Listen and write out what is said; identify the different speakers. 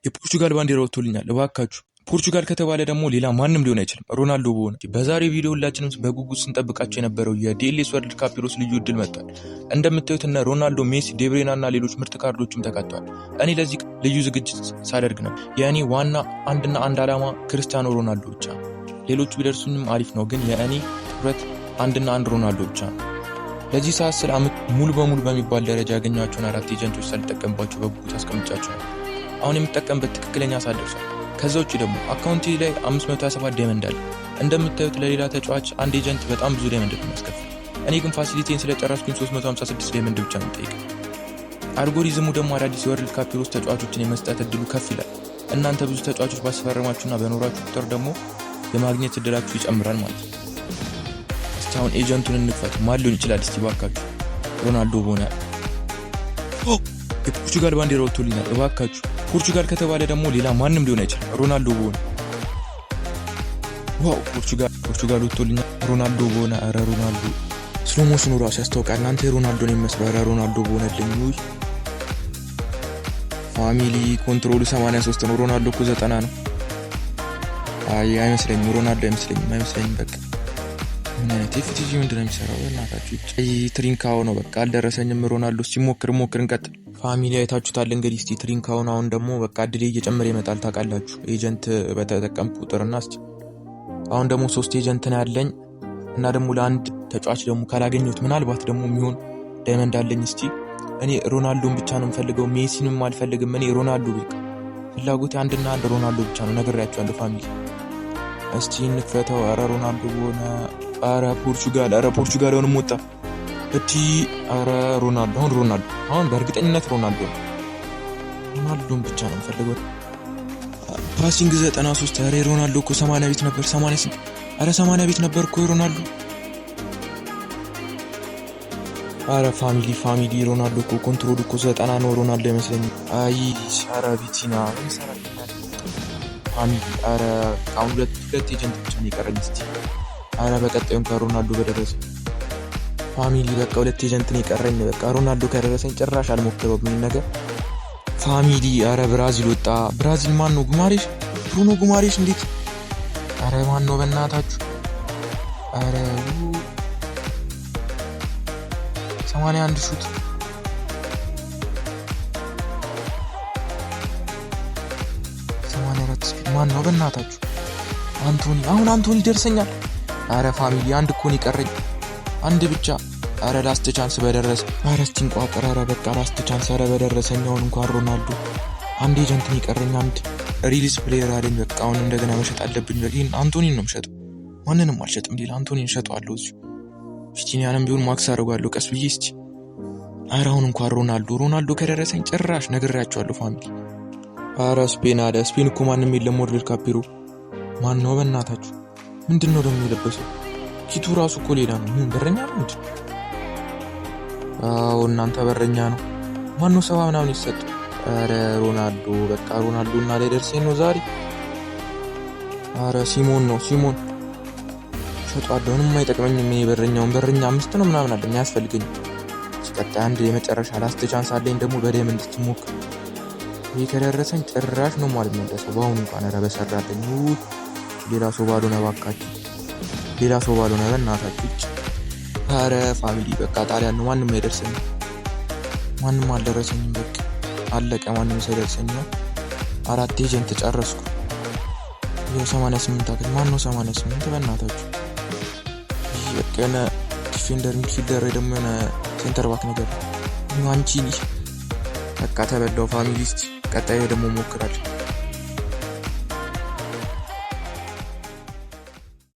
Speaker 1: የፖርቹጋል ባንዲራ ወጥቶልኛል እባካችሁ። ፖርቹጋል ከተባለ ደግሞ ሌላ ማንም ሊሆን አይችልም፣ ሮናልዶ በሆነ። በዛሬው ቪዲዮ ሁላችንም በጉጉት ስንጠብቃቸው የነበረው የዲኤልኤስ ወርልድ ካፕ ዩሮስ ልዩ እድል መጥቷል። እንደምታዩት እነ ሮናልዶ፣ ሜሲ፣ ዴብሬና እና ሌሎች ምርጥ ካርዶችም ተካተዋል። እኔ ለዚህ ልዩ ዝግጅት ሳደርግ ነው የእኔ ዋና አንድና አንድ ዓላማ ክርስቲያኖ ሮናልዶ ብቻ ነው። ሌሎቹ ቢደርሱኝም አሪፍ ነው፣ ግን የእኔ ትኩረት አንድና አንድ ሮናልዶ ብቻ ነው። ለዚህ ሰዓት ስለ ዓመት ሙሉ በሙሉ በሚባል ደረጃ ያገኟቸውን 4 ኤጀንቶች ሳልጠቀምባቸው በጉጉት አስቀምጫቸው ነው። አሁን የምጠቀምበት ትክክለኛ ሰዓት ደርሷል። ከዛ ውጭ ደግሞ አካውንቴ ላይ 527 ዳይመንድ አለ። እንደምታዩት ለሌላ ተጫዋች አንድ ኤጀንት በጣም ብዙ ዳይመንድ ነው የሚያስከፍል። እኔ ግን ፋሲሊቲን ስለጨረስኩኝ 356 ዳይመንድ ብቻ ነው የምጠይቀው። አልጎሪዝሙ ደግሞ አዳዲስ የወርልድ ካፕ ዩሮስ ተጫዋቾችን የመስጠት እድሉ ከፍ ይላል። እናንተ ብዙ ተጫዋቾች ባስፈረማችሁና በኖራችሁ ቁጥር ደግሞ የማግኘት እድላችሁ ይጨምራል ማለት ነው። እስቲ አሁን ኤጀንቱን እንክፈት። ማን ሊሆን ይችላል? እስቲ ባካችሁ ሮናልዶ በሆነ። የፖርቹጋል ባንዲራ ወጥቶልኛል እባካችሁ። ፖርቹጋል ከተባለ ደግሞ ሌላ ማንም ሊሆን አይችልም፣ ሮናልዶ በሆነ። ዋው ፖርቹጋል ወጥቶልኛል ሮናልዶ በሆነ። ኧረ ሮናልዶ ስሎሞሽኑ ራሱ ያስታውቃል። እናንተ የሮናልዶ ነው የሚመስለው። ኧረ ሮናልዶ በሆነልኝ። ውይ ፋሚሊ ኮንትሮሉ 83 ነው። ሮናልዶ እኮ 90 ነው። አይመስለኝም፣ ሮናልዶ አይመስለኝም። በቃ ምን አይነት ኤፍቲጂ ምንድን ነው የሚሰራው? እናታችሁ ትሪንካው ነው። በቃ አልደረሰኝም። ሮናልዶ ሲሞክር እንቀጥል። ፋሚሊ አይታችሁታል እንግዲህ። እስቲ ትሪንካውን አሁን ደግሞ በቃ እድሌ እየጨመረ ይመጣል። ታውቃላችሁ ኤጀንት በተጠቀምኩ ቁጥርና እስቲ አሁን ደግሞ 3 ኤጀንት ነው ያለኝ እና ደግሞ ለአንድ ተጫዋች ደግሞ ካላገኘሁት ምናልባት ደግሞ የሚሆን ዳይመንድ አለኝ። እስቲ እኔ ሮናልዶን ብቻ ነው የምፈልገው፣ ሜሲንም አልፈልግም። እኔ ሮናልዶ በቃ ፍላጎቴ አንድና አንድ ሮናልዶ ብቻ ነው። ነግሬያችኋለሁ ፋሚሊ። እስቲ እንክፈተው። ኧረ ሮናልዶ በሆነ። ኧረ ፖርቹጋል አሁንም ወጣ። ኧረ ሮናልዶ አሁን በእርግጠኝነት ሮናልዶን ብቻ ነው የምፈልገው። ፓሲንግ 93። ኧረ ሮናልዶ እኮ 80 ቤት ነበር። 88። ኧረ 80 ቤት ነበር እኮ ሮናልዶ። ኧረ ፋሚሊ ሮናልዶ እኮ ኮንትሮል እኮ 90 ነው። ሮናልዶ አይመስለኝም። አይ ኧረ ቪቲና ፋሚሊ። ኧረ አሁን ሁለት ኤጀንት ብቻ ነው የቀረኝ። እስቲ ኧረ በቀጣዩ እንኳን ሮናልዶ በደረሰ ፋሚሊ። በቃ 2 ኤጀንት ነው የቀረኝ። በቃ ሮናልዶ ከደረሰኝ ጭራሽ አልሞክረውም ምን ነገር ፋሚሊ። ኧረ ብራዚል ወጣ። ብራዚል ማን ነው? ጉማሬሽ፣ ብሩኖ ጉማሬሽ። እንዴት? ኧረ ማን ነው በእናታችሁ? ኧረ 81 ሹት። ማን ነው በእናታችሁ? አንቶኒ ደርሰኛል። ኧረ ፋሚሊ አንድ እኮ ነው የቀረኝ፣ አንድ ብቻ። ኧረ ላስት ቻንስ በደረሰ። ኧረ እስቲ እንቋጥር። ኧረ በቃ ላስት ቻንስ። ኧረ በደረሰኝ አሁን እንኳን ሮናልዶ። አንድ ኤጀንት ነው የቀረኝ፣ አንድ ሪሊዝ ፕሌየር አለኝ። በቃ አሁን እንደገና መሸጥ አለብኝ። ይህን አንቶኒን ነው የምሸጠው፣ ማንንም አልሸጥም። ሌላ አንቶኒን እሸጠዋለሁ እዚሁ። ፊቲኒያንም ቢሆን ማክስ አድርጓለሁ ቀስ ብዬ እስቲ። ኧረ አሁን እንኳን ሮናልዶ ከደረሰኝ ጭራሽ ነግሬያቸዋለሁ ፋሚሊ። ኧረ ስፔን አለ። ስፔን እኮ ማንም የለም ወርልድ ካፕ ዩሮ። ማን ነው በእናታችሁ? ምንድን ነው ደግሞ የለበሰው? ኪቱ ራሱ እኮ ሌላ ነው። ምን በረኛ ነው እንዴ? አዎ እናንተ በረኛ ነው። ማን ነው 70 ምናምን ይሰጥ? ኧረ ሮናልዶ በቃ ሮናልዶ እና ላይ ደርሰኝ ነው ዛሬ። ኧረ ሲሞን ሸጧለሁ። ምንም አይጠቅመኝም። እኔ በረኛ 5 ነው ምናምን አለኝ፣ አያስፈልገኝም። ሲቀጣይ አንድ የመጨረሻ ላስት ቻንስ አለኝ ደግሞ በዳይመንድ ስትሞክር። ይሄ ከደረሰኝ ጭራሽ ነው ማለት ነው ደረሰው በአሁኑ እንኳን። ኧረ በሰራለኝ። ሌላ ሰው ባልሆነ እባካችሁ፣ ሌላ ሰው ባልሆነ በእናታችሁ። ኧረ ፋሚሊ በቃ ጣሊያን ነው። ማንም አይደርሰኝም፣ ማንም አልደረሰኝም። በቃ አለቀ። ማንም ሳይደርሰኝ ነው 4 ኤጀንት ጨረስኩ። ይኸው 88 አክል። ማን ነው 88 በእናታችሁ? ይህ በቃ የሆነ ዲፌንደር ሚድፊልደር ወይ ደግሞ የሆነ ሴንተር ባክ ነገር ማንቺኒ። በቃ ተበላው ፋሚሊ። እስቲ ቀጣዩ ደግሞ ሞክራለሁ።